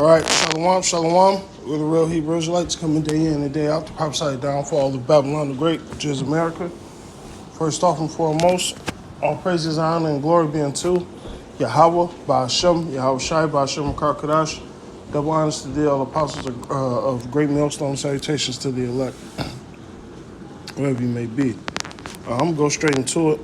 All right, shalom, shalom. We're the real Hebrew Israelites coming day in and day out to prophesy the downfall of Babylon the Great, which is America. First off and foremost, all praises, honor, and glory be unto Yahweh, Ba'ashem, Yahweh Shai, Ba'ashem, Karkadash. Double honors to the all apostles of great millstone, salutations to the elect, wherever you may be. I'm going to go straight into it.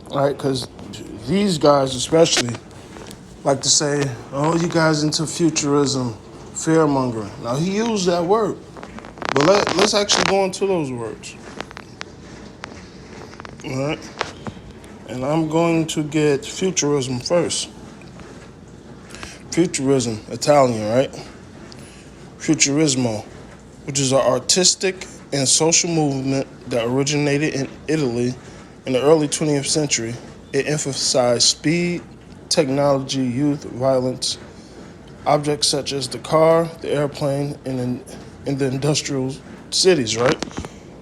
All right, because these guys especially like to say, oh, you guys into futurism, fearmongering. Now, he used that word, but let's actually go into those words. All right? And I'm going to get futurism first. Futurism, Italian, right? Futurismo, which is an artistic and social movement that originated in Italy in the early 20th century. It emphasized speed, technology, youth, violence, objects such as the car, the airplane, and in the industrial cities, right?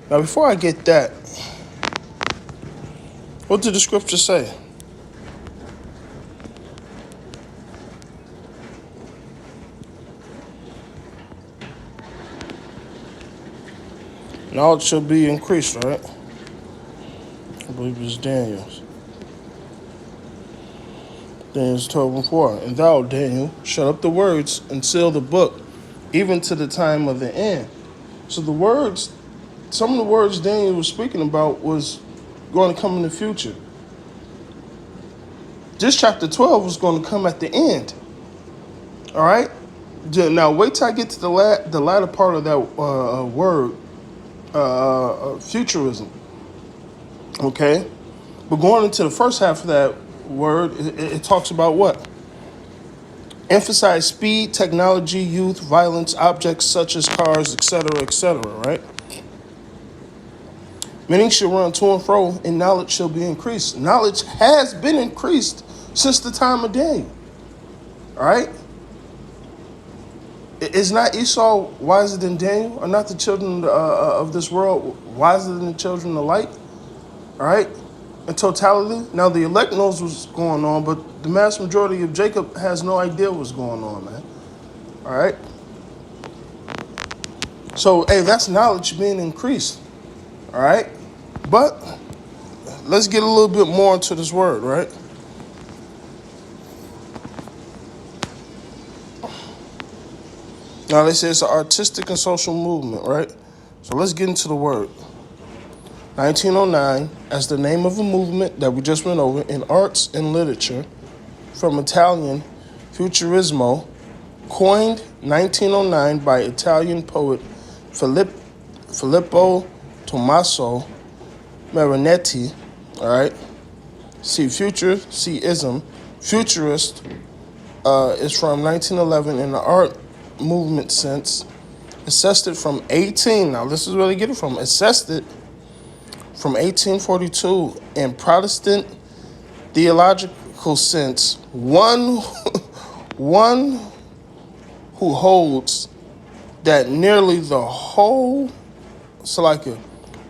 Now, before I get that, what did the scripture say? Knowledge shall be increased, right? I believe it's Daniel's. Daniel's 12:4. And thou, Daniel, shut up the words and seal the book, even to the time of the end. So the words, some of the words Daniel was speaking about was going to come in the future. This chapter 12 was going to come at the end. All right? Now, wait till I get to the latter part of that word, futurism. Okay? But going into the first half of that word, it talks about what? Emphasize speed, technology, youth, violence, objects such as cars, etc., right? Many shall run to and fro, and knowledge shall be increased. Knowledge has been increased since the time of Daniel. All right? Is not Esau wiser than Daniel? Are not the children of this world wiser than the children of light? All right? In totality. Now, the elect knows what's going on, but the vast majority of Jacob has no idea what's going on, man. All right? So, hey, that's knowledge being increased. All right? But let's get a little bit more into this word, right? Now, they say it's an artistic and social movement, right? So let's get into the word. 1909, as the name of a movement that we just went over in arts and literature, from Italian Futurismo, coined 1909 by Italian poet Filippo Tommaso Marinetti, all right? See future, see ism. Futurist is from 1911 in the art movement sense. Assessed it from 18, now this is where they get it from, assessed it from 1842 in Protestant theological sense, one who holds that nearly the whole,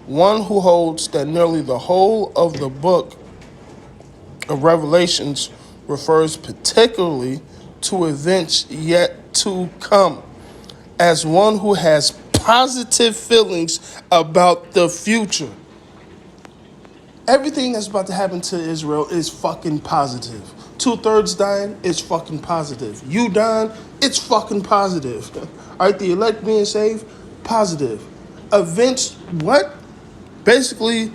one who holds that nearly the whole of the book of Revelations refers particularly to events yet to come, as one who has positive feelings about the future. Everything that's about to happen to Israel is fucking positive. 2/3 dying, it's fucking positive. You dying, it's fucking positive. All right, the elect being saved, positive. Events, what? Basically,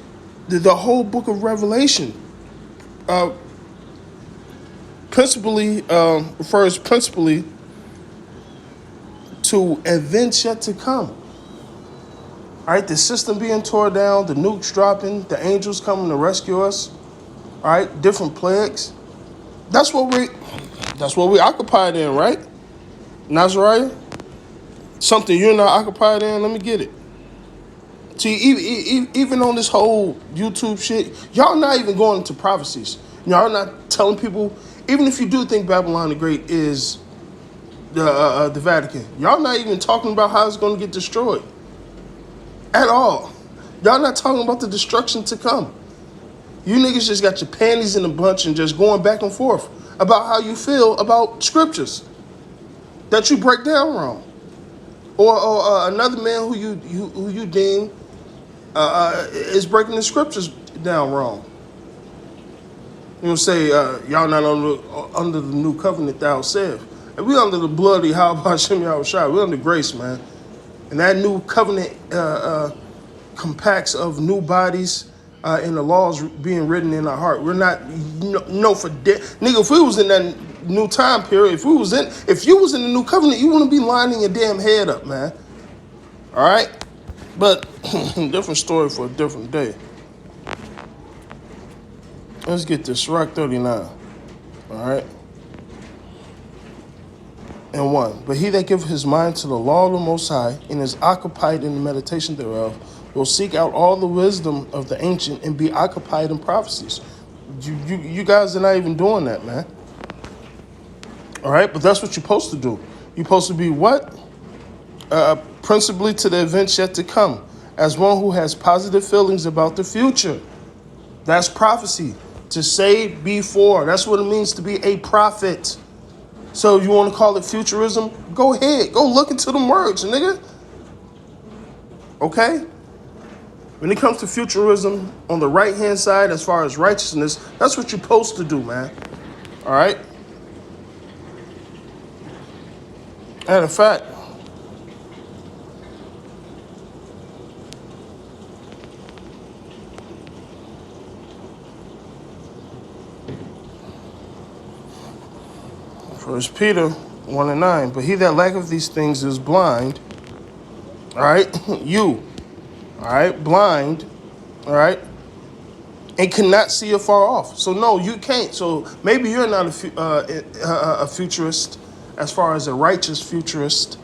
the whole book of Revelation refers principally to events yet to come. All right, the system being torn down, the nukes dropping, the angels coming to rescue us. All right, different plagues. That's what That's what we occupied in, right? Nazariah? Something you're not occupied in, let me get it. See, even on this whole YouTube shit, y'all not even going into prophecies. Y'all not telling people, even if you do think Babylon the Great is the Vatican, y'all not even talking about how it's going to get destroyed at all. Y'all not talking about the destruction to come. You niggas just got your panties in a bunch and just going back and forth about how you feel about scriptures that you break down wrong, or another man who you deem is breaking the scriptures down wrong. You know, say y'all not under the new covenant thou saith. And we under the bloody how about Shem Yahushua. We under grace, man. And that new covenant compacts of new bodies and the laws being written in our heart. We're not for dead. Nigga, if we was in that new time period, if you was in the new covenant, you wouldn't be lining your damn head up, man. All right? But different story for a different day. Let's get this. Rock 39. All right? And 1. But he that giveth his mind to the law of the Most High and is occupied in the meditation thereof will seek out all the wisdom of the ancient and be occupied in prophecies. You guys are not even doing that, man. All right? But that's what you're supposed to do. You're supposed to be what? Principally to the events yet to come, as one who has positive feelings about the future. That's prophecy. To say before. That's what it means to be a prophet. So you want to call it futurism? Go ahead. Go look into them words, nigga. Okay? When it comes to futurism, on the right-hand side, as far as righteousness, that's what you're supposed to do, man. All right? Matter of fact, First Peter 1 and 9. But he that lacketh these things is blind. All right? You. All right? Blind. All right? And cannot see afar off. So no, you can't. So maybe you're not a futurist as far as a righteous futurist.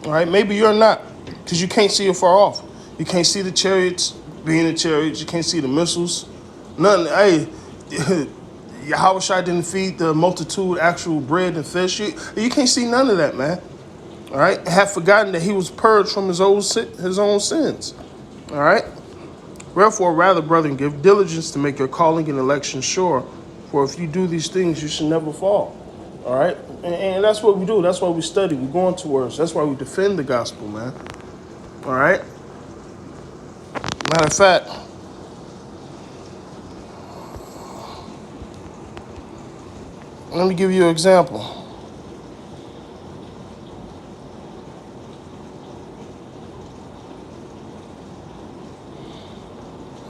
All right? Maybe you're not, because you can't see afar off. You can't see the chariots being the chariots. You can't see the missiles. Nothing. Hey, Yahushua didn't feed the multitude actual bread and fish. You can't see none of that, man. All right? Have forgotten that he was purged from his own sins. All right? Wherefore, rather, brethren, give diligence to make your calling and election sure. For if you do these things, you should never fall. All right? And that's what we do. That's why we study. We're going to words. That's why we defend the gospel, man. All right? Matter of fact, let me give you an example.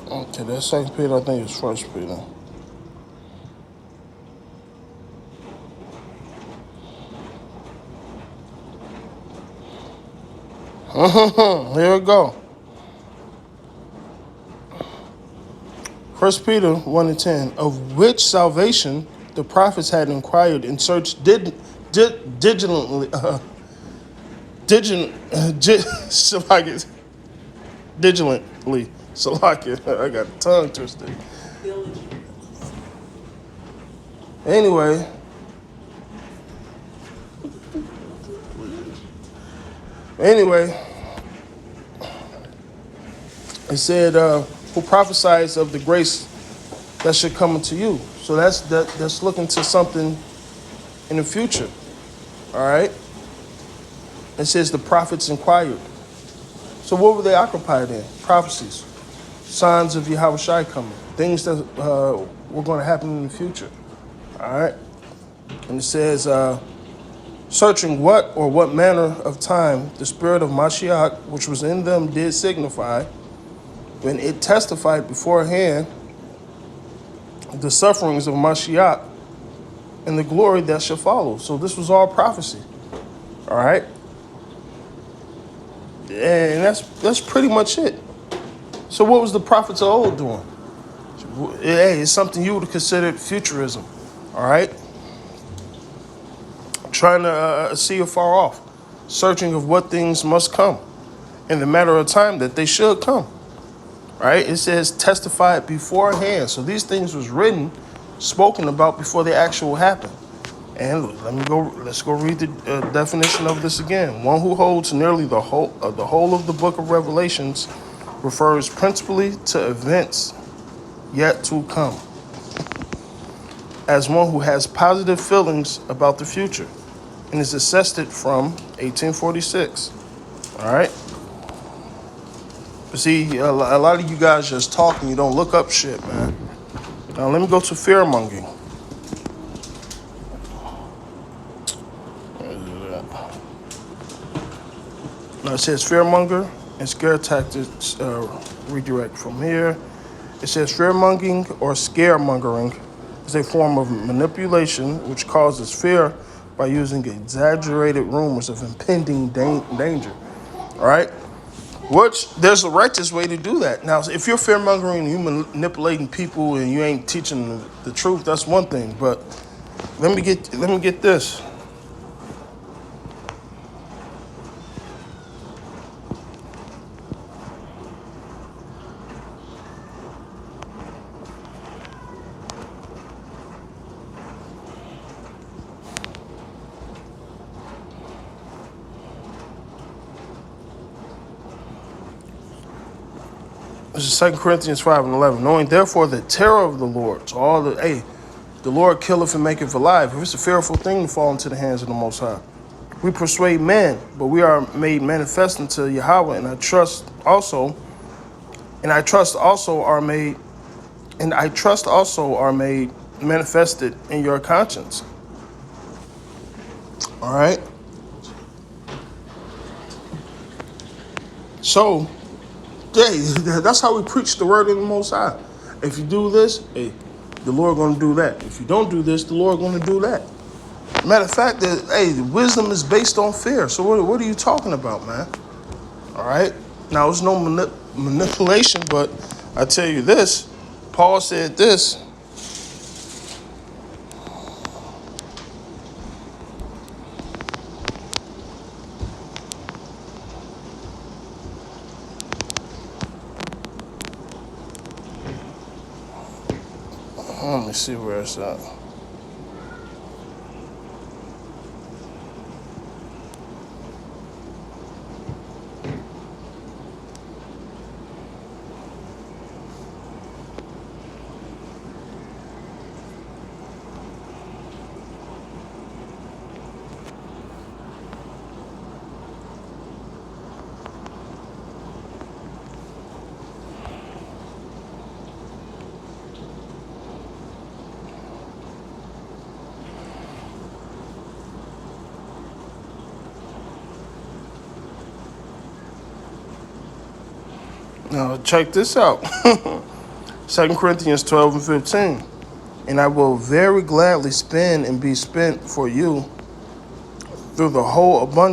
Okay, that's 2 Peter. I think it's 1 Peter. Here we go. 1 Peter 1 and 10. Of which salvation the prophets had inquired and searched diligently. Salakia. I got the tongue twisted. Anyway. It said, who prophesies of the grace that should come unto you. So that's looking to something in the future. All right? It says the prophets inquired. So what were they occupied in? Prophecies. Signs of Yahushua coming. Things that were going to happen in the future. All right? And it says, searching what or what manner of time the spirit of Mashiach, which was in them, did signify, when it testified beforehand the sufferings of Mashiach and the glory that shall follow. So this was all prophecy. All right? And that's pretty much it. So what was the prophets of old doing? Hey, it's something you would have considered futurism. All right? trying to see afar off, searching of what things must come in the matter of time that they should come. Right? It says testified beforehand. So these things was written, spoken about before they actually happened. And let's go read the definition of this again. One who holds nearly the whole of the book of Revelations refers principally to events yet to come, as one who has positive feelings about the future, and is assessed it from 1846. All right? But see, a lot of you guys just talk and you don't look up shit, man. Now let me go to fearmongering. Now it says fearmonger and scare tactics redirect from here. It says fearmongering or scaremongering is a form of manipulation which causes fear by using exaggerated rumors of impending danger. All right? Which, there's a righteous way to do that. Now, if you're fearmongering and you're manipulating people and you ain't teaching the truth, that's one thing. But let me get this. This is 2 Corinthians 5:11. Knowing therefore the terror of the Lord. So the Lord killeth and maketh alive. If it's a fearful thing to fall into the hands of the Most High. We persuade men, but we are made manifest unto Yahweh, and I trust also are made manifested in your conscience. All right. So, hey, that's how we preach the word of the Most High. If you do this, hey, the Lord going to do that. If you don't do this, the Lord going to do that. Matter of fact, wisdom is based on fear. So what are you talking about, man? All right. Now, there's no manipulation, but I tell you this. Paul said this. Let me see where it's at. Now, check this out. 2 Corinthians 12 and 15. And I will very gladly spend and be spent for you through the whole though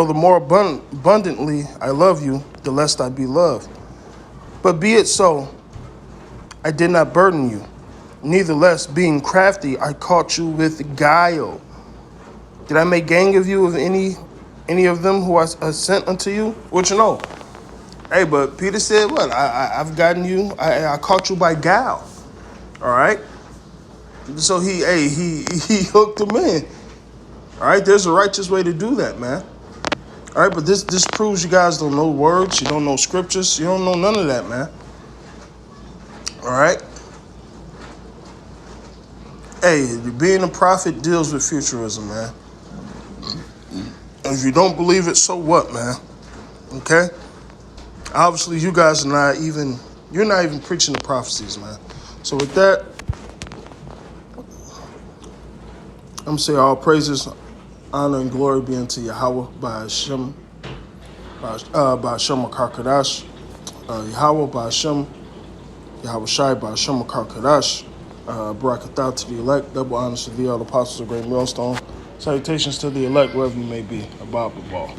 the more abundantly I love you, the less I be loved. But be it so, I did not burden you. Nevertheless, being crafty, I caught you with guile. Did I make gang of you of any of them who I sent unto you? What you know? Hey, but Peter said, what? I've gotten you. I caught you by guile. All right. So he hooked him in. All right. There's a righteous way to do that, man. All right. But this proves you guys don't know words. You don't know scriptures. You don't know none of that, man. All right. Hey, being a prophet deals with futurism, man. If you don't believe it, so what, man? Okay? Obviously, you guys you're not even preaching the prophecies, man. So with that, I'm going to say all praises, honor, and glory be unto Yahweh by Hashem HaKarkadash, Yahweh by Hashem, Yahweh Shai by Hashem HaKarkadash, Barakatah to the elect, double honors to thee, all the apostles of Great Millstone. Salutations to the elect, wherever you may be. Abba, Ball.